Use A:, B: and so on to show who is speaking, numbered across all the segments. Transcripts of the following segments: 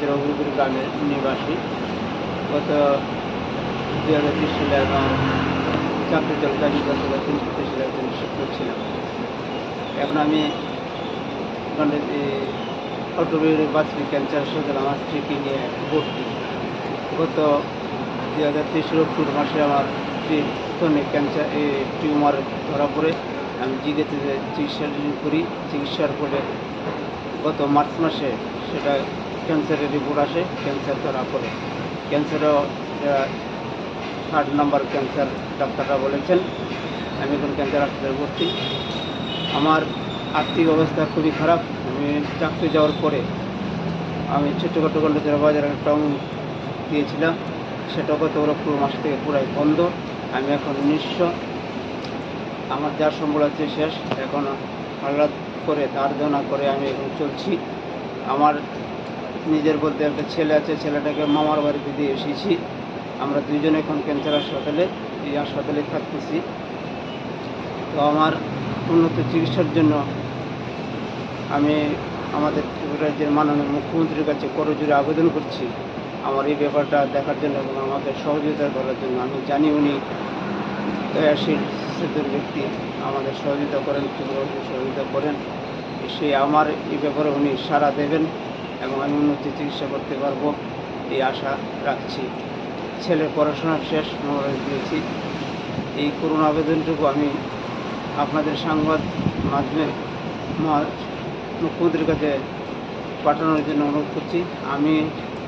A: জেলা উদয়পুর গ্রামের নিবাসী। গত 2020 সালে আমার চাকরি চলাকালীন গতকাল 3 সালে একজন শিক্ষক ছিলাম। এখন আমি অটোমেটিক বার্ষিক ক্যান্সার হাসপাতালে আমার স্ত্রীকে নিয়ে ভর্তি। গত 2023 অক্টোবর মাসে আমার স্ত্রীর স্তনে ক্যান্সার টিউমার ধরা পড়ে আমি জিগেতে চিকিৎসা করি। চিকিৎসার ফলে গত মার্চ মাসে সেটা ক্যান্সারের রিপোর্ট আসে, ক্যান্সার ধরা পড়ে। ক্যান্সারও 3rd নাম্বার ক্যান্সার ডাক্তাররা বলেছেন। আমি এখন ক্যান্সার হাসপাতালে ভর্তি। আমার আর্থিক অবস্থা খুবই খারাপ। আমি চাকরি যাওয়ার পরে আমি ছোটোখাটো গন্ডাচড়া বাজারে একটা দিয়েছিলাম, সেটা গত অক্টোবর মাস থেকে পুরাই বন্ধ। আমি এখন নিঃস্ব। আমার যার সম্বল আছে শেষ। এখন হঠাৎ করে ধার দেনা করে আমি এখন চলছি। আমার নিজের বলতে একটা ছেলে আছে, ছেলেটাকে মামার বাড়িতে দিয়ে এসেছি। আমরা দুইজনে এখন ক্যান্সার হাসপাতালে এই হাসপাতালে থাকতেছি। তো আমার উন্নত চিকিৎসার জন্য আমি আমাদের রাজ্যের মাননীয় মুখ্যমন্ত্রীর কাছে করজোড়ে আবেদন করছি আমার এই ব্যাপারটা দেখার জন্য এবং আমাকে সহযোগিতা করার জন্য। আমি জানি উনি দয়াশীল সেতুর ব্যক্তি, আমাদের সহযোগিতা করেন, সহযোগিতা করেন। সে আমার এই ব্যাপারে উনি সাড়া দেবেন এবং আমি উন্নত চিকিৎসা করতে পারবো এই আশা রাখছি। ছেলের পড়াশোনা শেষ মনোরঞ্জন দিয়েছি। এই করুণ আবেদনটুকু আমি আপনাদের সংবাদ মাধ্যমে মুখ্যমন্ত্রীর কাছে পাঠানোর জন্য অনুরোধ করছি। আমি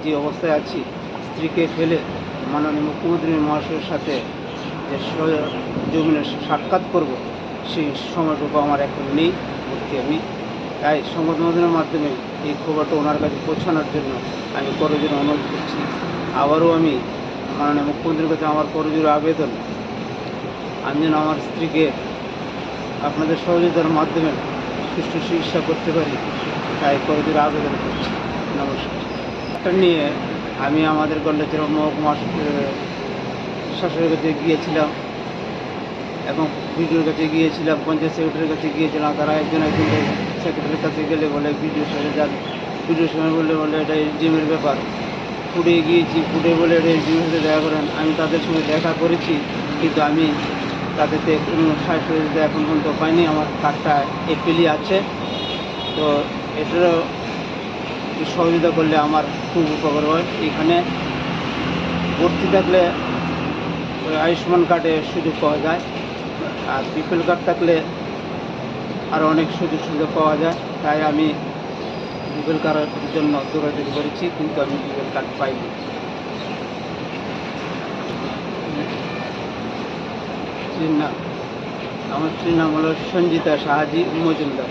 A: যে অবস্থায় আছি, স্ত্রীকে ফেলে মাননীয় মুখ্যমন্ত্রী মহাশয়ের সাথে যে জমিনে সাক্ষাৎ করব, সেই সময়টুকু আমার এখন নেই ভর্তি আমি। তাই সংবাদ মাধ্যমের মাধ্যমে এই খবরটা ওনার কাছে পৌঁছানোর জন্য আমি করজোড়ে অনুরোধ করছি। আবারও আমি মাননীয় মুখ্যমন্ত্রীর কাছে আমার করজোড়ে আবেদন, আমি যেন আমার স্ত্রীকে আপনাদের সহযোগিতার মাধ্যমে সুষ্ঠু চিকিৎসা করতে পারি, তাই করজোড়ে আবেদন করছি। নমস্কার। এটা নিয়ে আমি আমাদের গন্ডাচড়া মহকুমা শাসকের কাছে গিয়েছিলাম এবং বিডিওর কাছে গিয়েছিলাম, পঞ্চায়েত সেক্রেটারির কাছে গিয়েছিলাম। তারা একজন সেক্রেটারির কাছে গেলে বলে বিডিওর সাথে যান। বিডিওর সঙ্গে বলে এটা জিমের ব্যাপার। ফুটে গিয়েছি, ফুটে বলে এটা জিমের সাথে দেখা করেন। আমি তাদের সঙ্গে দেখা করেছি, কিন্তু আমি তাদেরতে কোনো সাহায্য এখন পর্যন্ত পাইনি। আমার কার্ডটা এপিএলই আছে। তো এটারও সহযোগিতা করলে আমার খুব উপকার হয়। এখানে ভর্তি থাকলে আয়ুষ্মান কার্ডে সুযোগ পাওয়া যায়, আর বিপিএল কার্ড থাকলে আরও অনেক সুযোগ সুবিধা পাওয়া যায়। তাই আমি বিপিএল কার্ডের জন্য দৌড়াদৌড়ি করেছি, কিন্তু আমি বিপিএল কার্ড পাইনি। স্ত্রীর নাম, আমার স্ত্রীর নাম হলো সঞ্জিতা শাহাজি মজুমদার।